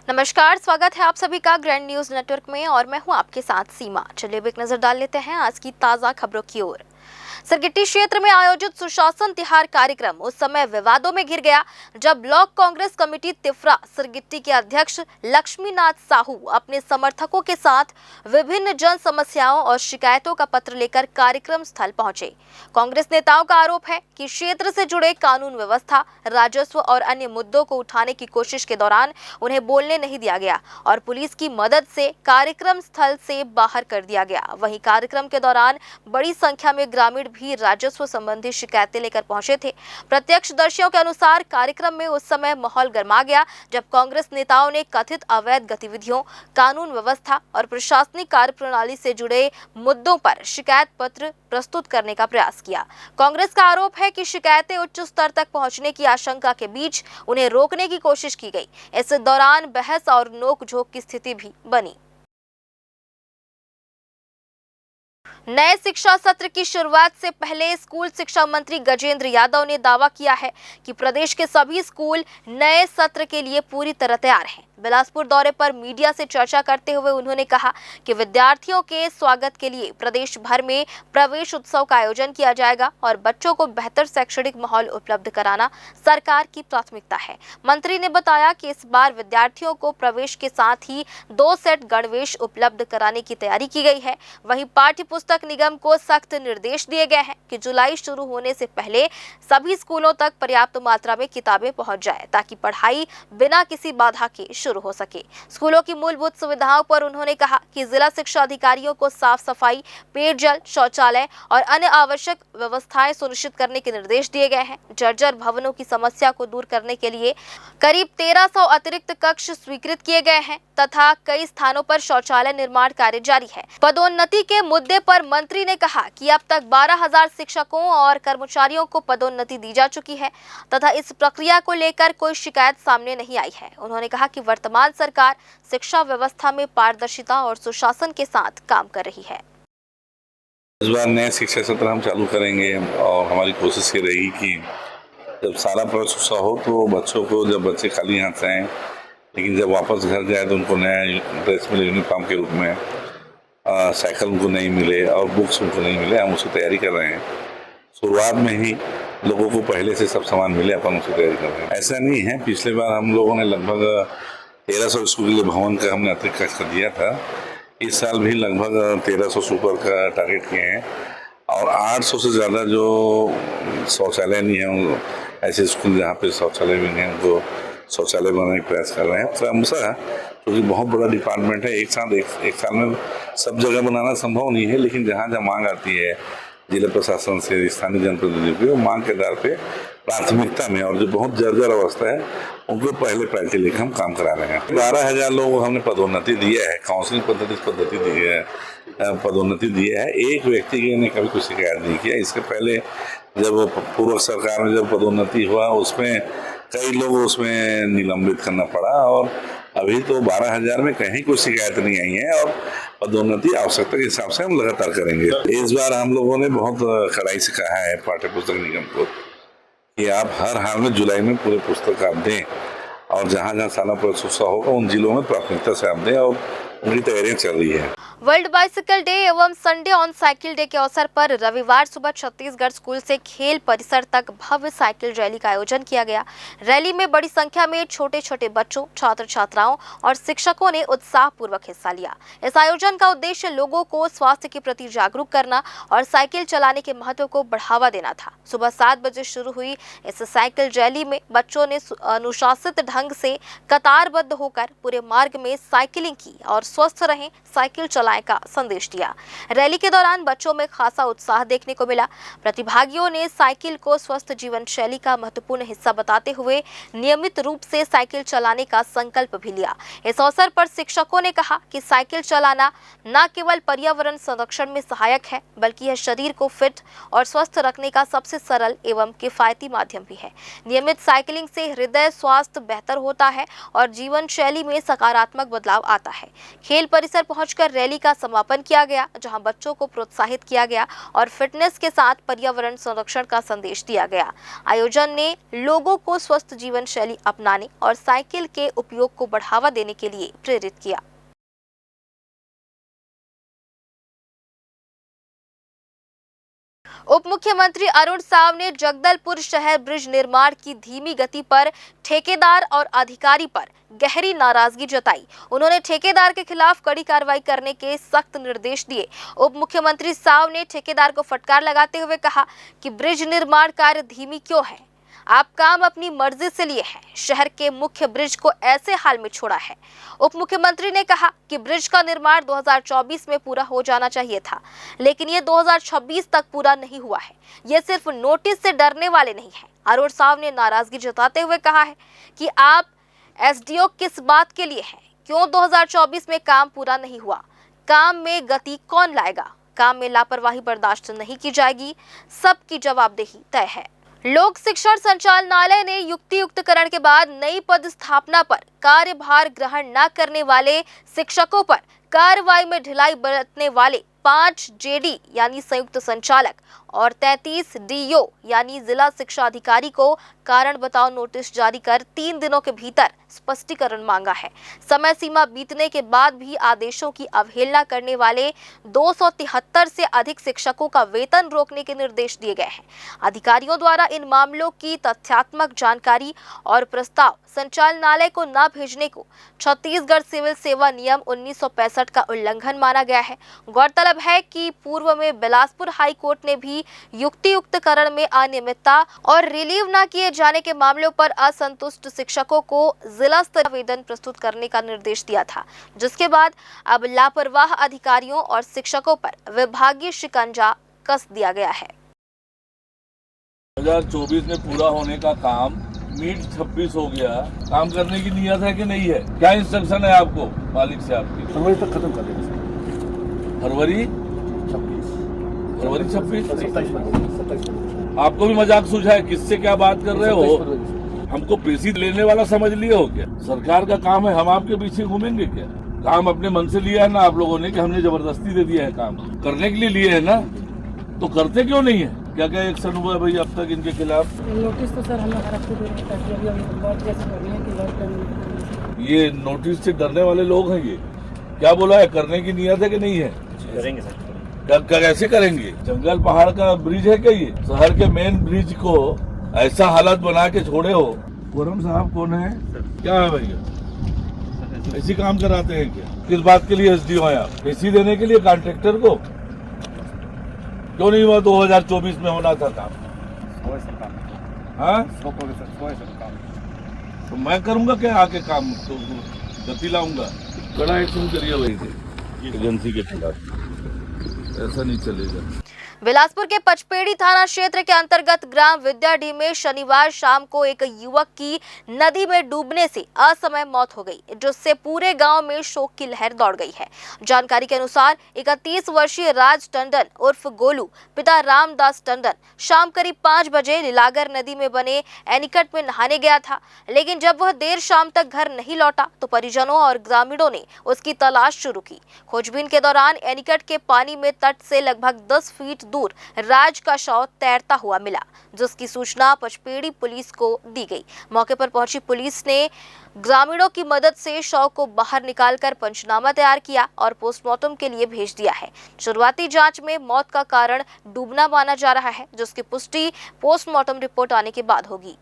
नमस्कार, स्वागत है आप सभी का ग्रैंड न्यूज नेटवर्क में और मैं हूं आपके साथ सीमा। चलिए अब एक नजर डाल लेते हैं आज की ताजा खबरों की ओर। सरगिट्टी क्षेत्र में आयोजित सुशासन तिहार कार्यक्रम उस समय विवादों में घिर गया जब ब्लॉक कांग्रेस कमेटी तिफरा सरगिट्टी के अध्यक्ष लक्ष्मीनाथ साहू अपने समर्थकों के साथ विभिन्न जन समस्याओं और शिकायतों का पत्र लेकर कार्यक्रम स्थल पहुंचे। कांग्रेस नेताओं का आरोप है कि क्षेत्र से जुड़े कानून व्यवस्था, राजस्व और अन्य मुद्दों को उठाने की कोशिश के दौरान उन्हें बोलने नहीं दिया गया और पुलिस की मदद से कार्यक्रम स्थल से बाहर कर दिया गया। वहीं कार्यक्रम के दौरान बड़ी संख्या में ग्रामीण भी राजस्व संबंधी शिकायतें लेकर पहुंचे थे। प्रत्यक्षदर्शियों के अनुसार कार्यक्रम में उस समय माहौल गर्मा गया जब कांग्रेस नेताओं ने कथित अवैध गतिविधियों, कानून व्यवस्था और प्रशासनिक कार्यप्रणाली से जुड़े मुद्दों पर शिकायत पत्र प्रस्तुत करने का प्रयास किया। कांग्रेस का आरोप है कि शिकायतें उच्च स्तर तक पहुंचने की आशंका के बीच उन्हें रोकने की कोशिश की गई। इस दौरान बहस और नोक-झोंक की स्थिति भी बनी। नए शिक्षा सत्र की शुरुआत से पहले स्कूल शिक्षा मंत्री गजेंद्र यादव ने दावा किया है कि प्रदेश के सभी स्कूल नए सत्र के लिए पूरी तरह तैयार हैं। बिलासपुर दौरे पर मीडिया से चर्चा करते हुए उन्होंने कहा कि विद्यार्थियों के स्वागत के लिए प्रदेश भर में प्रवेश उत्सव का आयोजन किया जाएगा और बच्चों को बेहतर शैक्षणिक माहौल उपलब्ध कराना सरकार की प्राथमिकता है। मंत्री ने बताया कि इस बार विद्यार्थियों को प्रवेश के साथ ही 2 सेट गणवेश उपलब्ध कराने की तैयारी की गई है। वहीं पाठ्य पुस्तक निगम को सख्त निर्देश दिए गए हैं कि जुलाई शुरू होने से पहले सभी स्कूलों तक पर्याप्त मात्रा में किताबें पहुंच जाए ताकि पढ़ाई बिना किसी बाधा के शुरू हो सके। स्कूलों की मूलभूत सुविधाओं पर उन्होंने कहा कि जिला शिक्षा अधिकारियों को साफ सफाई, पेयजल, शौचालय और अन्य आवश्यक व्यवस्थाएं सुनिश्चित करने के निर्देश दिए गए हैं। जर्जर भवनों की समस्या को दूर करने के लिए करीब 1300 अतिरिक्त कक्ष स्वीकृत किए गए हैं तथा कई स्थानों पर शौचालय निर्माण कार्य जारी है। पदोन्नति के मुद्दे पर मंत्री ने कहा कि अब तक 12,000 शिक्षकों और कर्मचारियों को पदोन्नति दी जा चुकी है तथा इस प्रक्रिया को लेकर कोई शिकायत सामने नहीं आई है। उन्होंने कहा कि वर्तमान सरकार शिक्षा व्यवस्था में पारदर्शिता और सुशासन के साथ काम कर रही है। इस बार नया शिक्षा सत्र हम चालू करेंगे और हमारी कोशिश ये रहेगी कि जब सारा प्रवेश उत्सव हो तो बच्चों को, जब बच्चे खाली हाथ से आएँ लेकिन जब वापस घर जाए तो उनको नया ड्रेस मिले, यूनिफॉर्म के रूप में साइकिल उनको नहीं मिले और बुक्स उनको नहीं मिले। हम उसकी तैयारी कर रहे हैं। शुरुआत में ही लोगों को पहले से सब सामान मिले, अपन उसकी तैयारी कर रहे हैं। ऐसा नहीं है, पिछले बार हम लोगों ने लगभग 1300 स्कूल के लिए भवन का हमने अतिरिक्त खर्च कर दिया था। इस साल भी लगभग 1300 सुपर का टारगेट किए हैं और 800 से ज़्यादा जो शौचालय नहीं है, ऐसे स्कूल जहाँ पे शौचालय भी नहीं है उनको शौचालय बनाने का प्रयास कर रहे हैं क्रमशः, क्योंकि बहुत बड़ा डिपार्टमेंट है। एक साल में सब जगह बनाना संभव नहीं है, लेकिन जहाँ जहाँ मांग आती है जिला प्रशासन से, स्थानीय जनप्रतिनिधियों की, वो मांग के आधार पे प्राथमिकता में और जो बहुत जर्जर अवस्था है उनको पहले प्रायोरिटी लेकर हम काम करा रहे हैं। 12,000 लोगों को हमने पदोन्नति दिया है, काउंसलिंग पद्धति दी है, पदोन्नति दिया है। एक व्यक्ति ने कभी कोई शिकायत नहीं किया। इसके पहले जब पूर्व सरकार में जब पदोन्नति हुआ उसमें कई लोग उसमें निलंबित करना पड़ा और अभी तो 12,000 में कहीं कोई शिकायत नहीं आई है और पदोन्नति आवश्यकता के हिसाब से हम लगातार करेंगे। इस बार हम लोगों ने बहुत कड़ाई से कहा है पाठ्य पुस्तक निगम को कि आप हर हाल में जुलाई में पूरे पुस्तक आप दें और जहाँ जहाँ साला प्रवेश उत्सव होगा उन जिलों में प्राथमिकता से आप दें और उनकी तैयारियां चल रही है। वर्ल्ड बाइसिकल डे एवं संडे ऑन साइकिल डे के अवसर पर रविवार सुबह छत्तीसगढ़ स्कूल से खेल परिसर तक भव्य साइकिल रैली का आयोजन किया गया। रैली में बड़ी संख्या में छोटे छोटे बच्चों, छात्र छात्राओं और शिक्षकों ने उत्साहपूर्वक हिस्सा लिया। इस आयोजन का उद्देश्य लोगों को स्वास्थ्य के प्रति जागरूक करना और साइकिल चलाने के महत्व को बढ़ावा देना था। सुबह 7 बजे शुरू हुई इस साइकिल रैली में बच्चों ने अनुशासित ढंग से कतारबद्ध होकर पूरे मार्ग में साइकिलिंग की और स्वस्थ रहें, साइकिल चलाएं का संदेश दिया। रैली के दौरान बच्चों में खासा उत्साह देखने को मिला। प्रतिभागियों ने साइकिल को स्वस्थ जीवन शैली का महत्वपूर्ण हिस्सा बताते हुए नियमित रूप से साइकिल चलाने का संकल्प भी लिया। इस अवसर पर शिक्षकों ने कहा कि साइकिल चलाना न केवल पर्यावरण संरक्षण में सहायक है बल्कि यह शरीर को फिट और स्वस्थ रखने का सबसे सरल एवं किफायती माध्यम भी है। नियमित साइकिलिंग से हृदय स्वास्थ्य बेहतर होता है और जीवन शैली में सकारात्मक बदलाव आता है। खेल परिसर पहुंचकर रैली रैली का समापन किया गया, जहां बच्चों को प्रोत्साहित किया गया और फिटनेस के साथ पर्यावरण संरक्षण का संदेश दिया गया। आयोजन ने लोगों को स्वस्थ जीवन शैली अपनाने और साइकिल के उपयोग को बढ़ावा देने के लिए प्रेरित किया। उप मुख्यमंत्री अरुण साव ने जगदलपुर शहर ब्रिज निर्माण की धीमी गति पर ठेकेदार और अधिकारी पर गहरी नाराजगी जताई। उन्होंने ठेकेदार के खिलाफ कड़ी कार्रवाई करने के सख्त निर्देश दिए। उप मुख्यमंत्री साव ने ठेकेदार को फटकार लगाते हुए कहा कि ब्रिज निर्माण कार्य धीमी क्यों है? आप काम अपनी मर्जी से लिए हैं, शहर के मुख्य ब्रिज को ऐसे हाल में छोड़ा है। उप मुख्यमंत्री ने कहा कि ब्रिज का निर्माण 2024 में पूरा हो जाना चाहिए था, लेकिन ये 2026 तक पूरा नहीं हुआ है। ये सिर्फ नोटिस से डरने वाले नहीं हैं। अरुण साव ने नाराजगी जताते हुए कहा है कि आप एसडीओ किस बात के लिए हैं? क्यों 2024 में काम पूरा नहीं हुआ? काम में गति कौन लाएगा? काम में लापरवाही बर्दाश्त नहीं की जाएगी। सबकी जवाबदेही तय है। लोक शिक्षण संचालनालय ने युक्तियुक्तकरण के बाद नई पद स्थापना पर कार्यभार ग्रहण न करने वाले शिक्षकों पर कार्रवाई में ढिलाई बरतने वाले 5 जेडी यानी संयुक्त संचालक और 33 डीओ यानी जिला शिक्षा अधिकारी को कारण बताओ नोटिस जारी कर 3 दिनों के भीतर स्पष्टीकरण मांगा है। समय सीमा बीतने के बाद भी आदेशों की अवहेलना करने वाले 273 से अधिक शिक्षकों का वेतन रोकने के निर्देश दिए गए हैं। अधिकारियों द्वारा इन मामलों की तथ्यात्मक जानकारी और प्रस्ताव संचालनालय को न भेजने को छत्तीसगढ़ सिविल सेवा नियम 1965 का उल्लंघन माना गया है। गौरतलब है कि पूर्व में बिलासपुर हाई कोर्ट ने भी युक्तियुक्तकरण में अनियमितता और रिलीव न किए जाने के मामलों पर असंतुष्ट शिक्षकों को जिला स्तरीय आवेदन प्रस्तुत करने का निर्देश दिया था, जिसके बाद अब लापरवाह अधिकारियों और शिक्षकों पर विभागीय शिकंजा कस दिया गया है। 2024 में पूरा होने का काम मीट 26 हो गया। काम करने की नियत है कि नहीं है? क्या इंस्ट्रक्शन है आपको मालिक से आपकी? फरवरी तक खत्म कर देंगे। फरवरी 26 27 आपको भी मजाक सूझा है? किससे क्या बात कर रहे हो? हमको पेशी लेने वाला समझ लिए हो क्या? सरकार का काम है, हम आपके पीछे घूमेंगे क्या? काम अपने मन से लिया है ना आप लोगों ने कि हमने जबरदस्ती दे दिया है? काम करने के लिए लिए है ना, तो करते क्यों नहीं है? क्या क्या एक्शन हुआ है भाई अब तक इनके खिलाफ? नोटिस तो सर हमें हर हफ्ते दे रहे हैं, अभी हम बहुत जैसे कर रहे हैं कि वर्क करने। ये नोटिस से डरने वाले लोग हैं। ये क्या बोला है? करने की नियत है कि नहीं है? करेंगे सर। कैसे करेंगे? जंगल पहाड़ का ब्रिज है क्या ये? शहर के मेन ब्रिज को ऐसा हालत बना के छोड़े हो। कोरम साहब कौन है? क्या है भैया? ऐसी काम कराते हैं क्या? किस बात के लिए एसडीओ हैं आप? पेशी देने के लिए कॉन्ट्रेक्टर को? क्यों नहीं हुआ? 2024 में होना था काम। हाँ, तो मैं करूंगा क्या आके काम? तो गति लाऊंगा। कड़ा एक्शन करिए भाई एजेंसी के खिलाफ, ऐसा नहीं चलेगा। बिलासपुर के पचपेड़ी थाना क्षेत्र के अंतर्गत ग्राम विद्याडीह में शनिवार शाम को एक युवक की नदी में डूबने से असमय मौत हो गई, जिससे पूरे गांव में शोक की लहर दौड़ गई है। जानकारी के अनुसार 31 वर्षीय राज टंडन उर्फ गोलू पिता रामदास टंडन शाम करीब 5 बजे लीलागर नदी में बने एनीकट में नहाने गया था, लेकिन जब वह देर शाम तक घर नहीं लौटा तो परिजनों और ग्रामीणों ने उसकी तलाश शुरू की। खोजबीन के दौरान एनीकट के पानी में तट से लगभग 10 फीट दूर राज का शव तैरता हुआ मिला, जिसकी सूचना पचपेड़ी पुलिस को दी गई। मौके पर पहुंची पुलिस ने ग्रामीणों की मदद से शव को बाहर निकालकर पंचनामा तैयार किया और पोस्टमार्टम के लिए भेज दिया है। शुरुआती जांच में मौत का कारण डूबना माना जा रहा है, जिसकी पुष्टि पोस्टमार्टम रिपोर्ट आने के बाद होगी।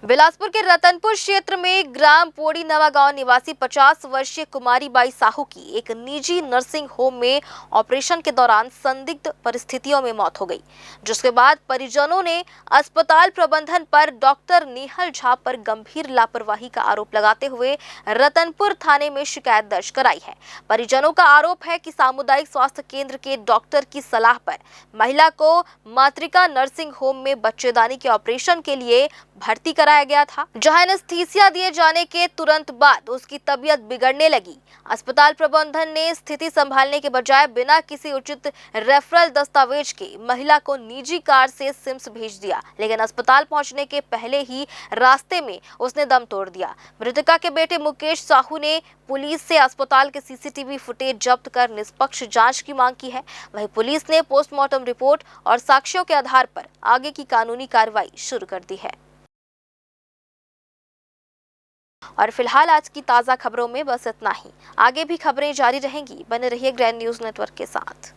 बिलासपुर के रतनपुर क्षेत्र में ग्राम पोड़ी नवागांव निवासी 50 वर्षीय कुमारी बाई साहू की एक निजी नर्सिंग होम में ऑपरेशन के दौरान संदिग्ध परिस्थितियों में मौत हो गई, जिसके बाद परिजनों ने अस्पताल प्रबंधन पर डॉक्टर नेहल झा पर गंभीर लापरवाही का आरोप लगाते हुए रतनपुर थाने में शिकायत दर्ज कराई है। परिजनों का आरोप है कि सामुदायिक स्वास्थ्य केंद्र के डॉक्टर की सलाह पर महिला को मातृका नर्सिंग होम में बच्चेदानी के ऑपरेशन के लिए भर्ती कराया गया था, जहां एनेस्थीसिया दिए जाने के तुरंत बाद उसकी तबीयत बिगड़ने लगी। अस्पताल प्रबंधन ने स्थिति संभालने के बजाय बिना किसी उचित रेफरल दस्तावेज के महिला को निजी कार से सिम्स भेज दिया, लेकिन अस्पताल पहुंचने के पहले ही रास्ते में उसने दम तोड़ दिया। मृतका के बेटे मुकेश साहू ने पुलिस से अस्पताल के सीसीटीवी फुटेज जब्त कर निष्पक्ष जांच की मांग की है। वहीं पुलिस ने पोस्टमार्टम रिपोर्ट और साक्ष्यों के आधार पर आगे की कानूनी कार्रवाई शुरू कर दी है। और फिलहाल आज की ताज़ा खबरों में बस इतना ही। आगे भी खबरें जारी रहेंगी। बने रहिए ग्रैंड न्यूज़ नेटवर्क के साथ।